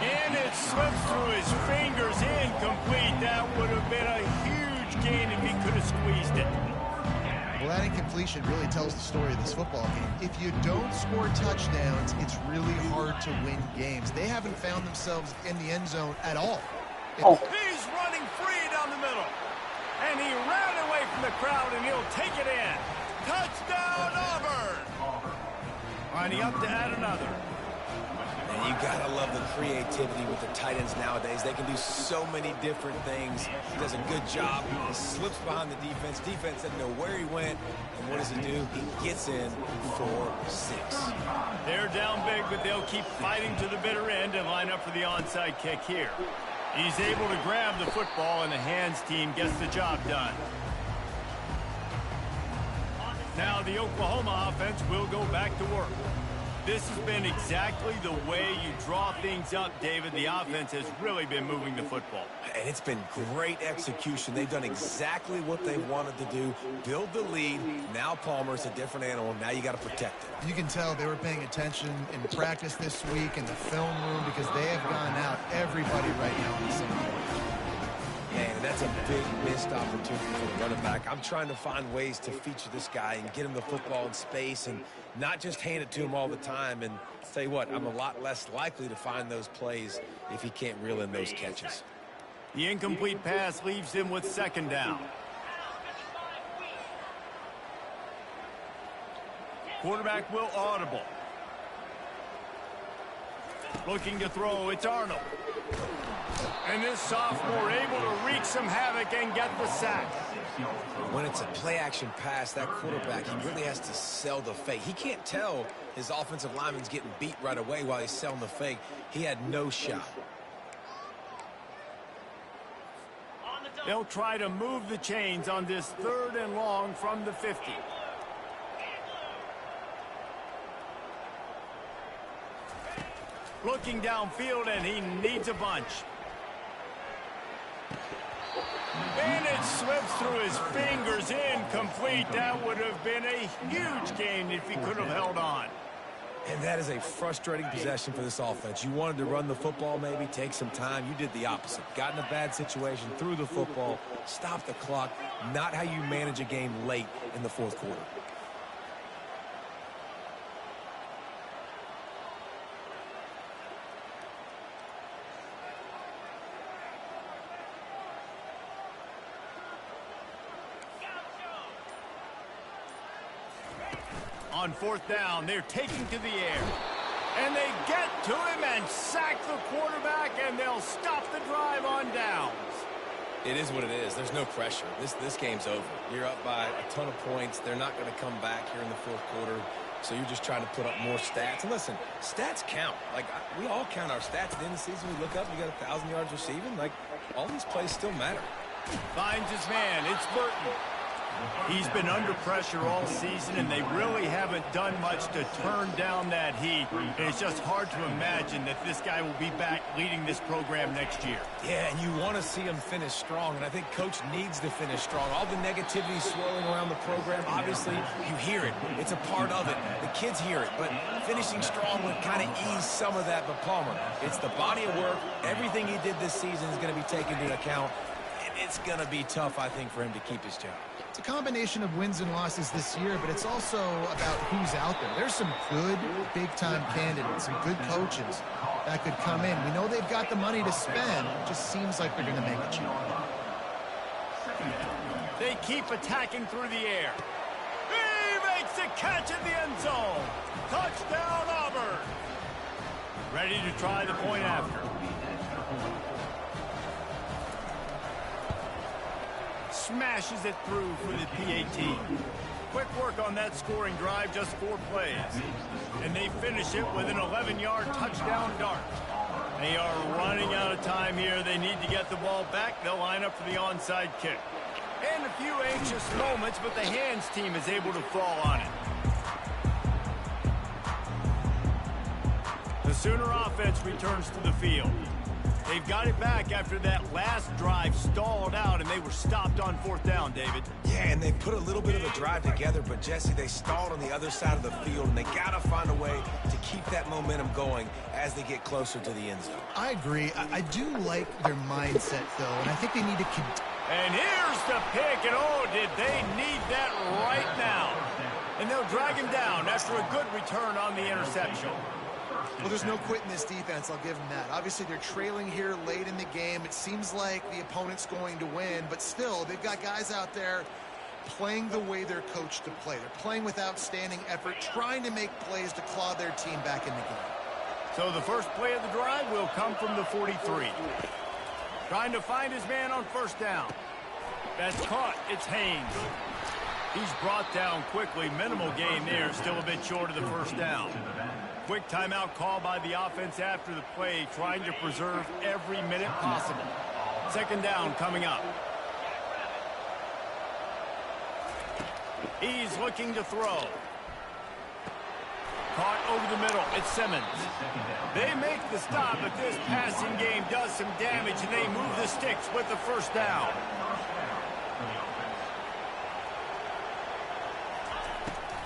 And it slips through his fingers, incomplete. That would have been a huge gain if he could have squeezed it. Well, that incompletion really tells the story of this football game. If you don't score touchdowns, it's really hard to win games. They haven't found themselves in the end zone at all. He's running free down the middle. And he ran away from the crowd, and he'll take it in. Touchdown, Auburn! Lining up to add another. And you got to love the creativity with the tight ends nowadays. They can do so many different things. He does a good job. He slips behind the defense. Defense doesn't know where he went. And what does he do? He gets in for 6. They're down big, but they'll keep fighting to the bitter end and line up for the onside kick here. He's able to grab the football, and the hands team gets the job done. Now the Oklahoma offense will go back to work. This has been exactly the way you draw things up, David. The offense has really been moving the football. And it's been great execution. They've done exactly what they wanted to do. Build the lead. Now Palmer's a different animal. Now you got to protect it. You can tell they were paying attention in practice this week in the film room because they have gone out everybody right now on the same page. Man, that's a big missed opportunity for the running back. I'm trying to find ways to feature this guy and get him the football in space and not just hand it to him all the time. And I'll tell you what, I'm a lot less likely to find those plays if he can't reel in those catches. The incomplete pass leaves him with second down. Quarterback will audible. Looking to throw, it's Arnold. And this sophomore able to wreak some havoc and get the sack. When it's a play-action pass, that quarterback, he really has to sell the fake. He can't tell his offensive lineman's getting beat right away while he's selling the fake. He had no shot. They'll try to move the chains on this 3rd and long from the 50. Looking downfield, and he needs a bunch. And it slips through his fingers, incomplete. That would have been a huge gain if he could have held on. And that is a frustrating possession for this offense. You wanted to run the football, maybe take some time. You did the opposite. Got in a bad situation, threw the football, stopped the clock. Not how you manage a game late in the 4th quarter. On 4th down, they're taking to the air. And they get to him and sack the quarterback, and they'll stop the drive on downs. It is what it is. There's no pressure. This game's over. You're up by a ton of points. They're not going to come back here in the 4th quarter. So you're just trying to put up more stats. And listen, stats count. Like, we all count our stats. At the end of the season, we look up, you got 1,000 yards receiving. Like, all these plays still matter. Finds his man. It's Burton. He's been under pressure all season, and they really haven't done much to turn down that heat. And it's just hard to imagine that this guy will be back leading this program next year. Yeah, and you want to see him finish strong, and I think Coach needs to finish strong. All the negativity swirling around the program, obviously, you hear it. It's a part of it. The kids hear it, but finishing strong would kind of ease some of that. But Palmer, it's the body of work. Everything he did this season is going to be taken into account, and it's going to be tough, I think, for him to keep his job. It's a combination of wins and losses this year, but it's also about who's out there. There's some good big-time candidates, some good coaches that could come in. We know they've got the money to spend. It just seems like they're going to make it cheap. They keep attacking through the air. He makes a catch in the end zone. Touchdown, Auburn. Ready to try the point after. Smashes it through for the PAT. Quick work on that scoring drive, just 4 plays. And they finish it with an 11-yard touchdown dart. They are running out of time here. They need to get the ball back. They'll line up for the onside kick. And a few anxious moments, but the hands team is able to fall on it. The Sooner offense returns to the field. They've got it back after that last drive stalled out, and they were stopped on 4th down, David. Yeah, and they put a little bit of a drive together, but, Jesse, they stalled on the other side of the field, and they got to find a way to keep that momentum going as they get closer to the end zone. I agree. I do like their mindset, though, and I think they need to And here's the pick, and oh, did they need that right now. And they'll drag him down after a good return on the interception. Well, there's no quitting this defense. I'll give them that. Obviously, they're trailing here late in the game. It seems like the opponent's going to win, but still, they've got guys out there playing the way they're coached to play. They're playing with outstanding effort, trying to make plays to claw their team back in the game. So the first play of the drive will come from the 43. Trying to find his man on 1st down. That's caught. It's Haynes. He's brought down quickly. Minimal gain there. Still a bit short of the 1st down. Quick timeout call by the offense after the play, trying to preserve every minute possible. 2nd down coming up. He's looking to throw. Caught over the middle. It's Simmons. They make the stop, but this passing game does some damage, and they move the sticks with the first down.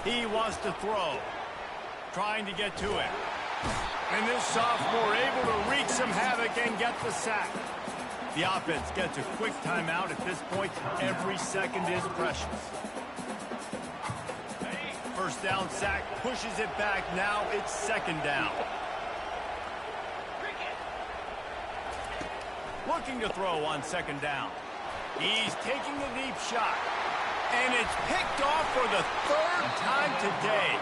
He wants to throw. Trying to get to it. And this sophomore able to wreak some havoc and get the sack. The offense gets a quick timeout. At this point, every second is precious. First down sack, pushes it back. Now it's second down. Looking to throw on second down. He's taking a deep shot. And it's picked off for the third time today.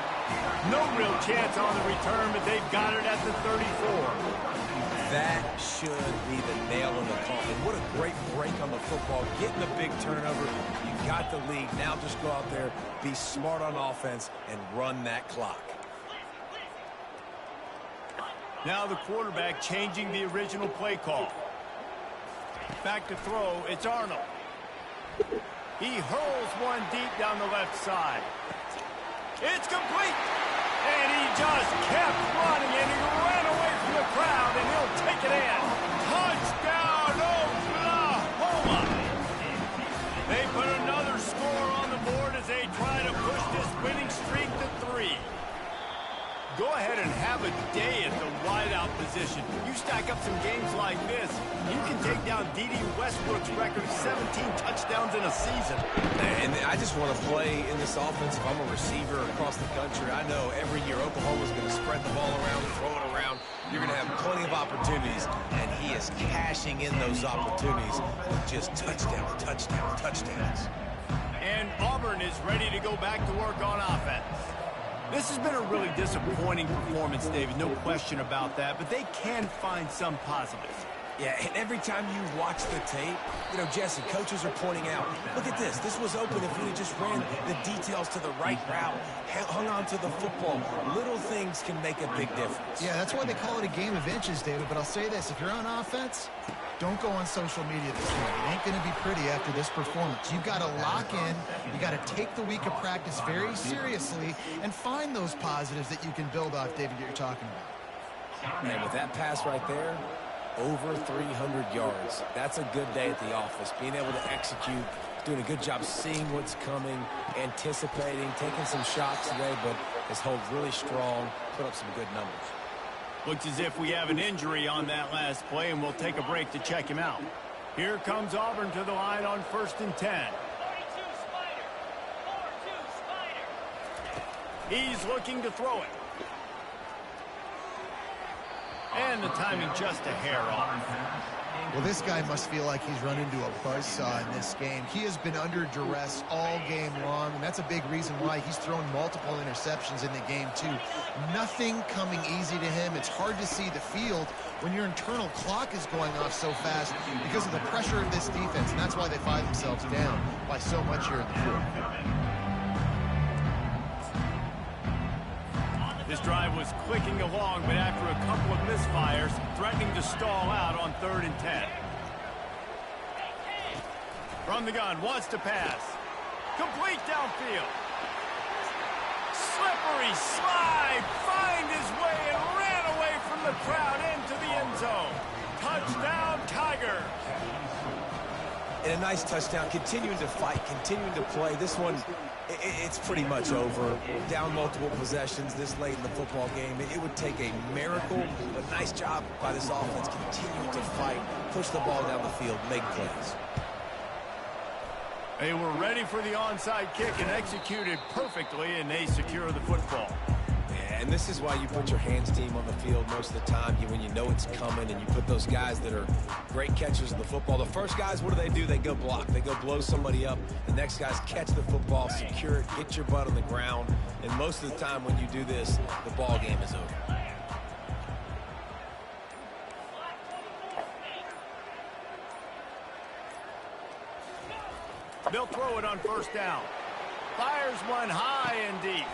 No real chance on the return, but they've got it at the 34. That should be the nail in the coffin. What a great break on the football. Getting a big turnover. You got the lead. Now just go out there, be smart on offense, and run that clock. Now the quarterback changing the original play call. Back to throw. It's Arnold. He hurls one deep down the left side. It's complete. And he just kept running, and he ran away from the crowd, and he'll take it in. Touchdown, Oklahoma. They put another score on the board as they try to push this winning streak to 3. Go ahead and have a day at the wideout position. You stack up some games like this, you can take down D.D. Westbrook's record of 17 touchdowns in a season. And I just want to play in this offense if I'm a receiver across the country. I know every year Oklahoma's going to spread the ball around, throw it around. You're going to have plenty of opportunities, and he is cashing in those opportunities with just touchdowns. And Auburn is ready to go back to work on offense. This has been a really disappointing performance, David, no question about that, but they can find some positives. Yeah, and every time you watch the tape, you know, Jesse, coaches are pointing out, look at this. This was open if we had just ran the details to the right route, hung on to the football. Little things can make a big difference. Yeah, that's why they call it a game of inches, David. But I'll say this, if you're on offense, don't go on social media this week. It ain't going to be pretty after this performance. You've got to lock in. You got to take the week of practice very seriously and find those positives that you can build off, David, that you're talking about. And with that pass right there, over 300 yards. That's a good day at the office. Being able to execute, doing a good job seeing what's coming, anticipating, taking some shots today, but has held really strong, put up some good numbers. Looks as if we have an injury on that last play, and we'll take a break to check him out. Here comes Auburn to the line on 1st and 10. He's looking to throw it. And the timing just a hair off. Well, this guy must feel like he's run into a buzzsaw in this game. He has been under duress all game long, and that's a big reason why he's thrown multiple interceptions in the game, too. Nothing coming easy to him. It's hard to see the field when your internal clock is going off so fast because of the pressure of this defense, and that's why they find themselves down by so much here in the fourth. This drive was clicking along, but after a couple of misfires, threatening to stall out on 3rd and 10. From the gun, wants to pass. Complete downfield. Slippery slide, find his way and ran away from the crowd into the end zone. Touchdown, Tigers. And a nice touchdown, continuing to fight, continuing to play. This one, it's pretty much over. Down multiple possessions this late in the football game. It would take a miracle, but nice job by this offense continuing to fight, push the ball down the field, make plays. They were ready for the onside kick and executed perfectly, and they secure the football. And this is why you put your hands team on the field most of the time when you know it's coming, and you put those guys that are great catchers of the football. The first guys, what do? They go block. They go blow somebody up. The next guys catch the football, secure it, get your butt on the ground. And most of the time when you do this, the ball game is over. They'll throw it on 1st down. Fires one high and deep.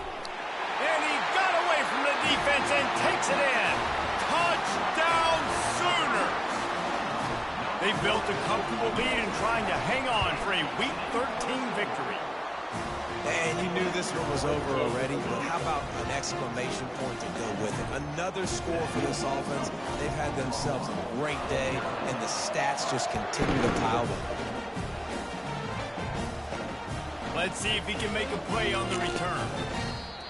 And he got away from the defense and takes it in. Touchdown, Sooners. They built a comfortable lead and trying to hang on for a Week 13 victory. And you knew this one was over already, but how about an exclamation point to go with it? Another score for this offense. They've had themselves a great day, and the stats just continue to pile up. Let's see if he can make a play on the return.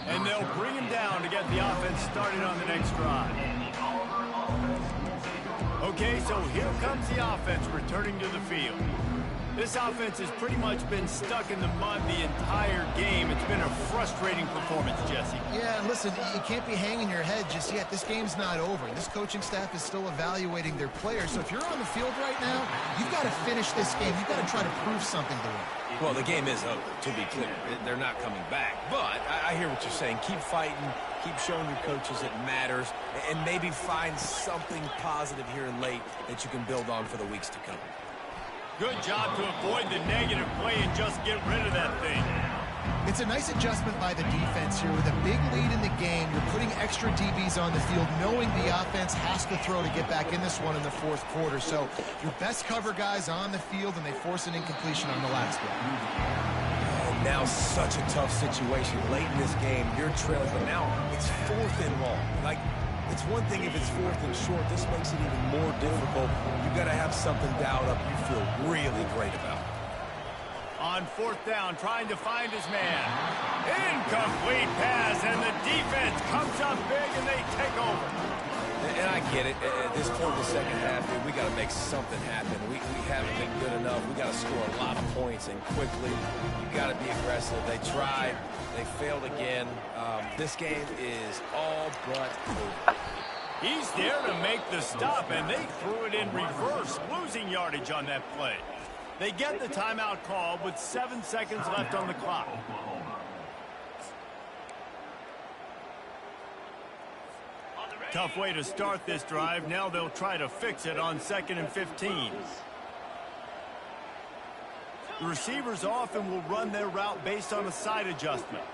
And they'll bring him down to get the offense started on the next drive. Okay, so here comes the offense returning to the field. This offense has pretty much been stuck in the mud the entire game. It's been a frustrating performance, Jesse. Yeah, and listen, you can't be hanging your head just yet. This game's not over. This coaching staff is still evaluating their players. So if you're on the field right now, you've got to finish this game. You've got to try to prove something to them. Well, the game is over, to be clear. They're not coming back. But I hear what you're saying. Keep fighting. Keep showing your coaches it matters. And maybe find something positive here in late that you can build on for the weeks to come. Good job to avoid the negative play and just get rid of that thing. It's a nice adjustment by the defense here. With a big lead in the game, you're putting extra DBs on the field, knowing the offense has to throw to get back in this one in the fourth quarter. So your best cover guys on the field, and they force an incompletion on the last one. And now such a tough situation. Late in this game, you're trailing, but now it's 4th and long. Like, it's one thing if it's 4th and short. This makes it even more difficult. You've got to have something dialed up you feel really great about. On 4th down, trying to find his man. Incomplete pass, and the defense comes up big, and they take over. And I get it. At this point in the second half, dude, we got to make something happen. We haven't been good enough. We got to score a lot of points, and quickly. You got to be aggressive. They tried. They failed again. This game is all but over. He's there to make the stop, and they threw it in reverse, losing yardage on that play. They get the timeout call with 7 seconds left on the clock. Tough way to start this drive. Now they'll try to fix it on 2nd and 15. The receivers often will run their route based on a side adjustment.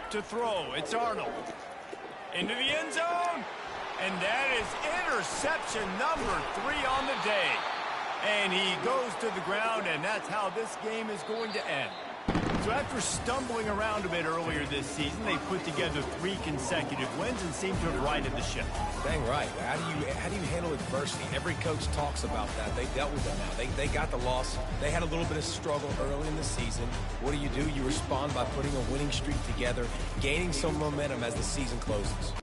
To throw, it's Arnold. Into the end zone. And that is interception number 3 on the day. And he goes to the ground, and that's how this game is going to end. So after stumbling around a bit earlier this season, they put together 3 consecutive wins and seem to have righted the ship. Dang right. How do you handle adversity? Every coach talks about that. They dealt with it now. They got the loss. They had a little bit of struggle early in the season. What do? You respond by putting a winning streak together, gaining some momentum as the season closes.